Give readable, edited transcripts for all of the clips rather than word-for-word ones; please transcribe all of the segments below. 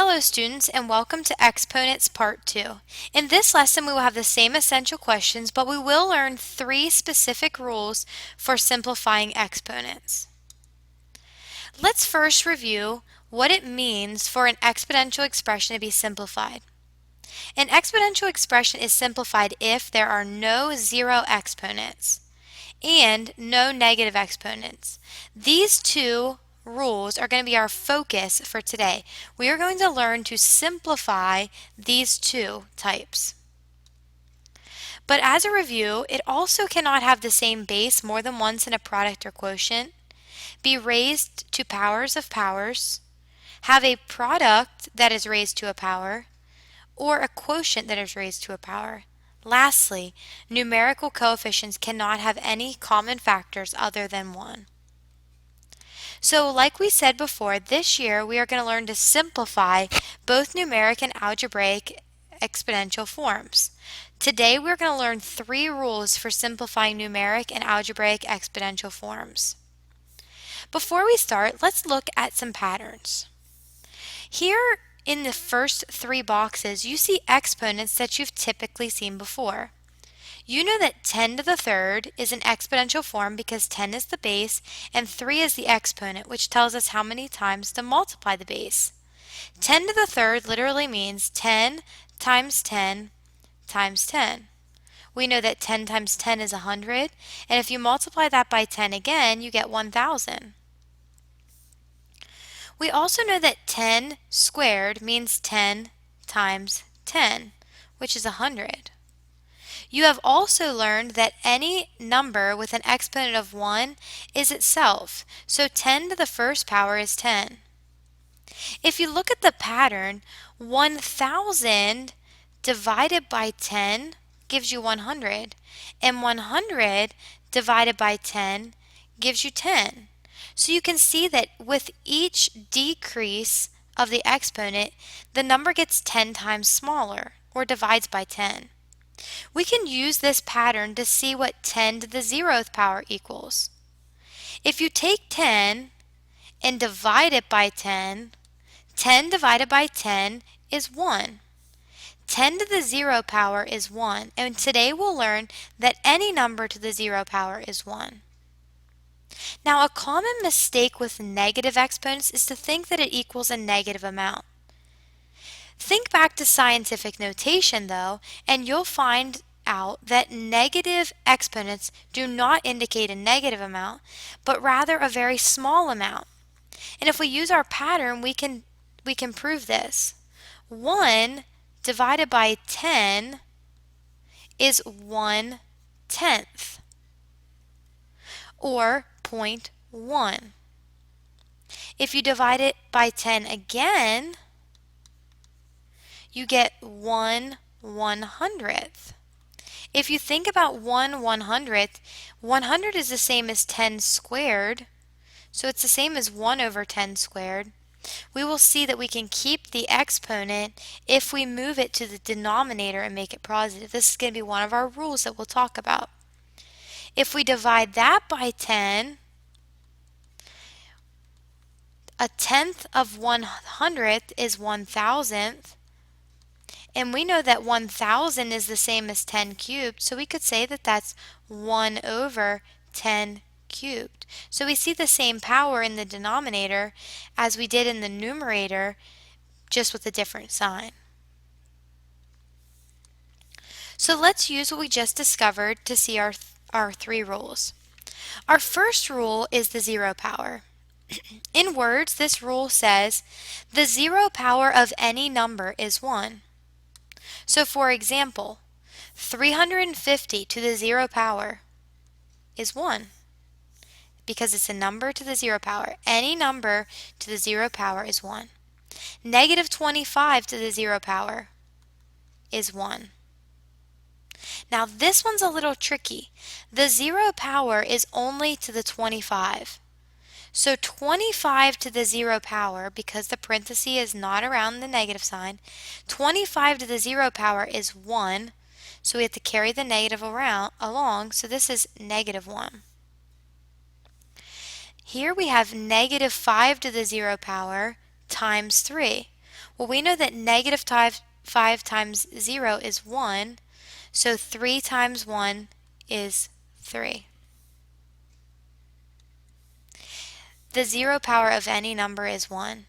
Hello students and welcome to Exponents Part 2. In this lesson we will have the same essential questions, but we will learn 3 specific rules for simplifying exponents. Let's first review what it means for an exponential expression to be simplified. An exponential expression is simplified if there are no zero exponents and no negative exponents. These two rules are going to be our focus for today. We are going to learn to simplify these two types. But as a review, it also cannot have the same base more than once in a product or quotient, be raised to powers of powers, have a product that is raised to a power, or a quotient that is raised to a power. Lastly, numerical coefficients cannot have any common factors other than 1. So like we said before, this year we are going to learn to simplify both numeric and algebraic exponential forms. Today we're going to learn 3 rules for simplifying numeric and algebraic exponential forms. Before we start, let's look at some patterns. Here in the first 3 boxes, you see exponents that you've typically seen before. You know that 10 to the third is an exponential form because 10 is the base and 3 is the exponent, which tells us how many times to multiply the base. 10 to the third literally means 10 times 10 times 10. We know that 10 times 10 is 100, and if you multiply that by 10 again, you get 1,000. We also know that 10 squared means 10 times 10, which is 100. You have also learned that any number with an exponent of 1 is itself, so 10 to the first power is 10. If you look at the pattern, 1,000 divided by 10 gives you 100, and 100 divided by 10 gives you 10. So you can see that with each decrease of the exponent, the number gets 10 times smaller, or divides by 10. We can use this pattern to see what 10 to the 0th power equals. If you take 10 and divide it by 10, 10 divided by 10 is 1. 10 to the 0 power is 1, and today we'll learn that any number to the 0 power is 1. Now, a common mistake with negative exponents is to think that it equals a negative amount. Think back to scientific notation, though, and you'll find out that negative exponents do not indicate a negative amount, but rather a very small amount. And if we use our pattern, we can prove this. 1 divided by 10 is 1/10, or 0.1. If you divide it by 10 again, you get 1/100th. If you think about 1/100th, 100 is the same as 10 squared, so it's the same as 1 over 10 squared. We will see that we can keep the exponent if we move it to the denominator and make it positive. This is going to be one of our rules that we'll talk about. If we divide that by 10, 1/10 of 100th is 1,000th. And we know that 1,000 is the same as 10 cubed, so we could say that that's 1 over 10 cubed. So we see the same power in the denominator as we did in the numerator, just with a different sign. So let's use what we just discovered to see our 3 rules. Our first rule is the 0 power. In words, this rule says the 0 power of any number is 1. So for example, 350 to the 0 power is 1 because it's a number to the 0 power. Any number to the 0 power is 1. Negative 25 to the 0 power is 1. Now this one's a little tricky. The 0 power is only to the 25. So 25 to the 0 power, because the parenthesis is not around the negative sign, 25 to the 0 power is 1, so we have to carry the negative along, so this is negative 1. Here we have negative 5 to the 0 power times 3. Well, we know that negative 5 times 0 is 1, so 3 times 1 is 3. The 0 power of any number is 1.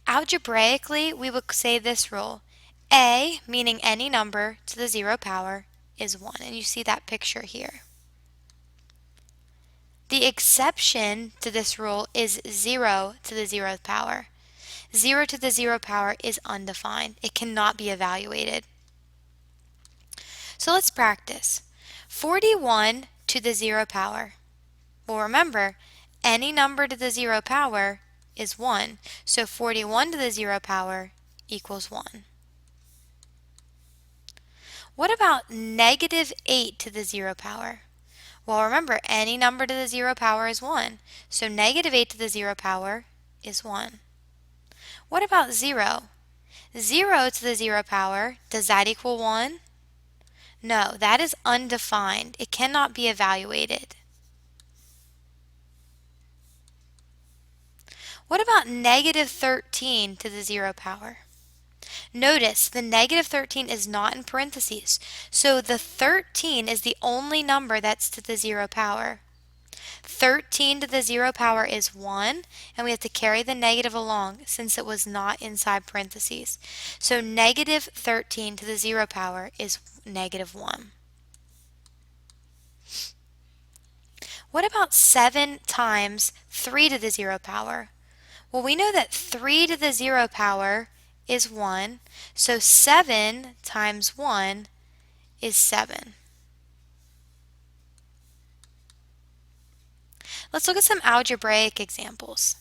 Algebraically, we would say this rule. A, meaning any number to the 0 power, is 1. And you see that picture here. The exception to this rule is 0 to the 0th power. 0 to the 0 power is undefined. It cannot be evaluated. So let's practice. 41 to the 0 power. Well, remember, any number to the 0 power is 1. So 41 to the 0 power equals 1. What about negative 8 to the 0 power? Well, remember, any number to the 0 power is 1. So negative 8 to the 0 power is 1. What about 0? 0 to the 0 power, does that equal 1? No, that is undefined. It cannot be evaluated. What about negative 13 to the 0 power? Notice the negative 13 is not in parentheses, so the 13 is the only number that's to the 0 power. 13 to the 0 power is 1, and we have to carry the negative along since it was not inside parentheses. So negative 13 to the 0 power is negative 1. What about 7 times 3 to the 0 power? Well, we know that 3 to the 0 power is 1, so 7 times 1 is 7. Let's look at some algebraic examples.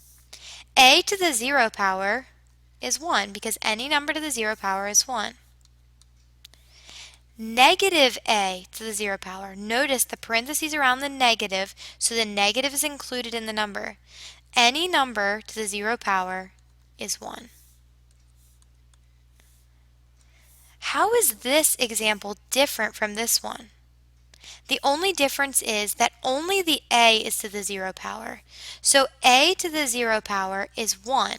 A to the 0 power is 1 because any number to the 0 power is 1. Negative a to the 0 power. Notice the parentheses around the negative, so the negative is included in the number. Any number to the 0 power is 1. How is this example different from this one? The only difference is that only the a is to the 0 power. So a to the 0 power is 1.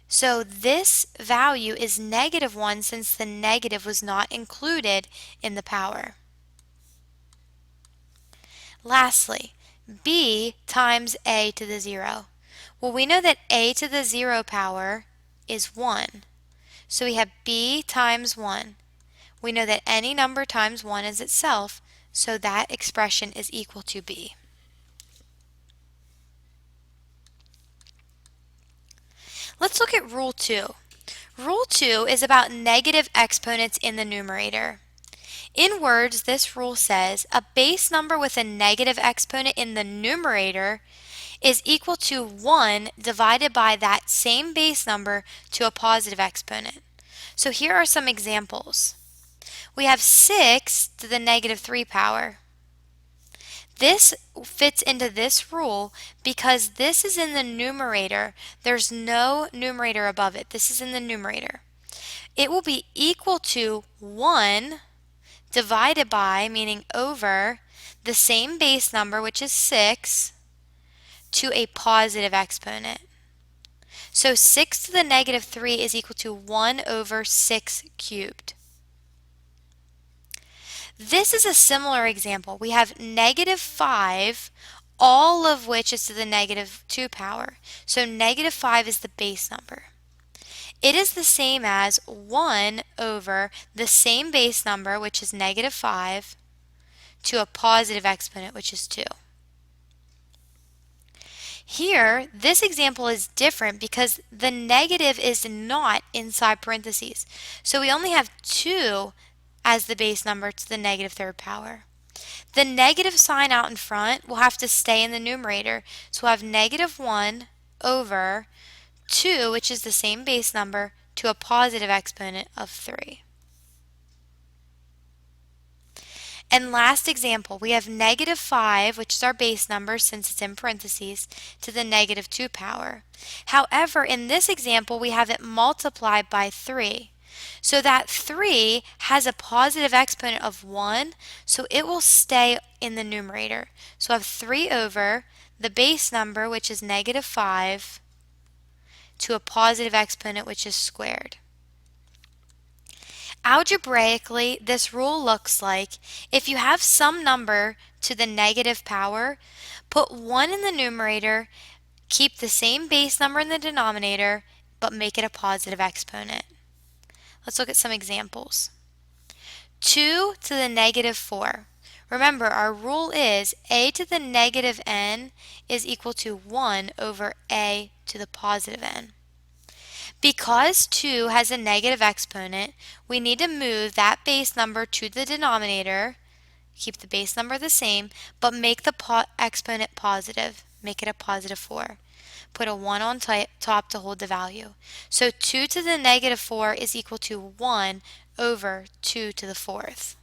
So this value is negative 1 since the negative was not included in the power. Lastly, b times a to the 0. Well, we know that a to the 0 power is 1. So we have b times 1. We know that any number times 1 is itself, so that expression is equal to b. Let's look at Rule 2. Rule 2 is about negative exponents in the numerator. In words, this rule says a base number with a negative exponent in the numerator is equal to 1 divided by that same base number to a positive exponent. So here are some examples. We have 6 to the negative 3 power. This fits into this rule because this is in the numerator. There's no numerator above it. This is in the numerator. It will be equal to 1 divided by, meaning over, the same base number, which is 6, to a positive exponent. So 6 to the negative 3 is equal to 1 over 6 cubed. This is a similar example. We have negative 5, all of which is to the negative 2 power. So negative 5 is the base number. It is the same as 1 over the same base number, which is negative 5, to a positive exponent, which is 2. Here, this example is different because the negative is not inside parentheses. So we only have 2 as the base number to the negative 3rd power. The negative sign out in front will have to stay in the numerator. So we'll have negative 1 over 2, which is the same base number, to a positive exponent of 3. And last example, we have negative 5, which is our base number since it's in parentheses, to the negative 2 power. However, in this example, we have it multiplied by 3. So that 3 has a positive exponent of 1, so it will stay in the numerator. So I have 3 over the base number, which is negative 5, to a positive exponent, which is squared. Algebraically, this rule looks like if you have some number to the negative power, put 1 in the numerator, keep the same base number in the denominator, but make it a positive exponent. Let's look at some examples. 2 to the negative 4. Remember, our rule is a to the negative n is equal to 1 over a to the positive n. Because 2 has a negative exponent, we need to move that base number to the denominator, keep the base number the same, but make the exponent positive. Make it a positive 4. Put a 1 on top to hold the value. So 2 to the negative 4 is equal to 1 over 2 to the 4th.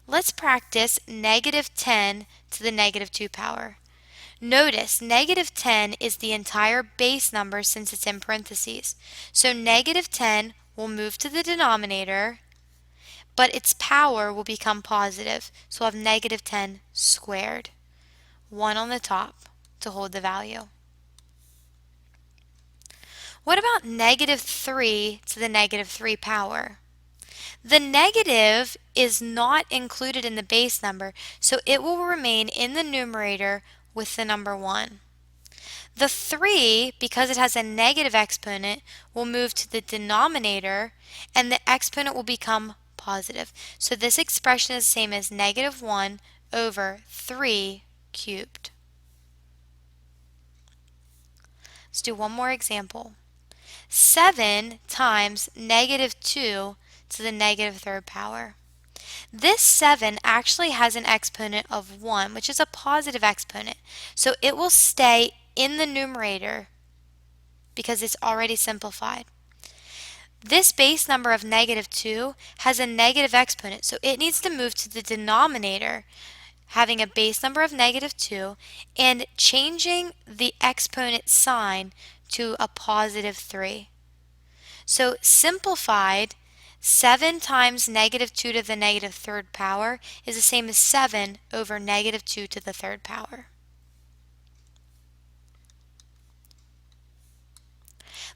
Let's practice negative 10 to the negative 2 power. Notice negative 10 is the entire base number since it's in parentheses. So negative 10 will move to the denominator, but its power will become positive. So we'll have negative 10 squared. 1 on the top to hold the value. What about negative 3 to the negative 3 power? The negative is not included in the base number, so it will remain in the numerator with the number 1. The 3, because it has a negative exponent, will move to the denominator, and the exponent will become positive. So this expression is the same as negative 1 over 3 cubed. Let's do one more example. 7 times negative 2 to the negative 3rd power. This 7 actually has an exponent of 1, which is a positive exponent. So it will stay in the numerator because it's already simplified. This base number of negative 2 has a negative exponent, so it needs to move to the denominator, having a base number of negative 2 and changing the exponent sign to a positive 3. So simplified, 7 times negative 2 to the negative 3rd power is the same as 7 over negative 2 to the 3rd power.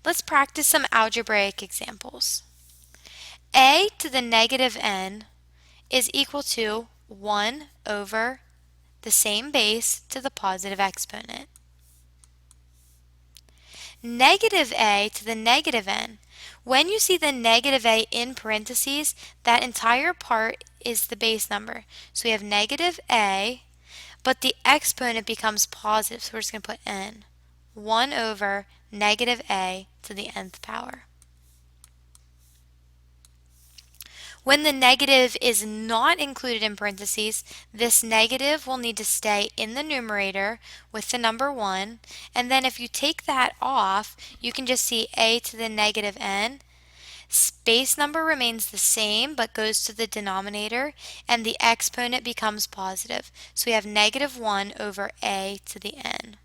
Let's practice some algebraic examples. A to the negative n is equal to 1 over the same base to the positive exponent. Negative a to the negative n. When you see the negative a in parentheses, that entire part is the base number. So we have negative a, but the exponent becomes positive, so we're just going to put n. 1 over negative a to the nth power. When the negative is not included in parentheses, this negative will need to stay in the numerator with the number 1, and then if you take that off, you can just see a to the negative n. Base number remains the same but goes to the denominator, and the exponent becomes positive. So we have negative 1 over a to the n.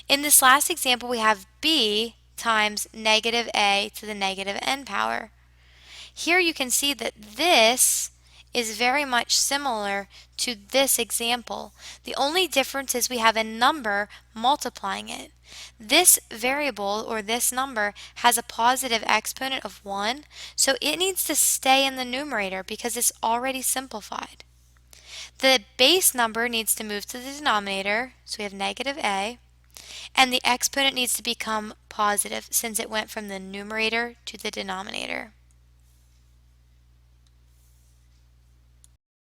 In this last example, we have b times negative a to the negative n power. Here you can see that this is very much similar to this example. The only difference is we have a number multiplying it. This variable, or this number, has a positive exponent of 1, so it needs to stay in the numerator because it's already simplified. The base number needs to move to the denominator, so we have negative a, and the exponent needs to become positive since it went from the numerator to the denominator.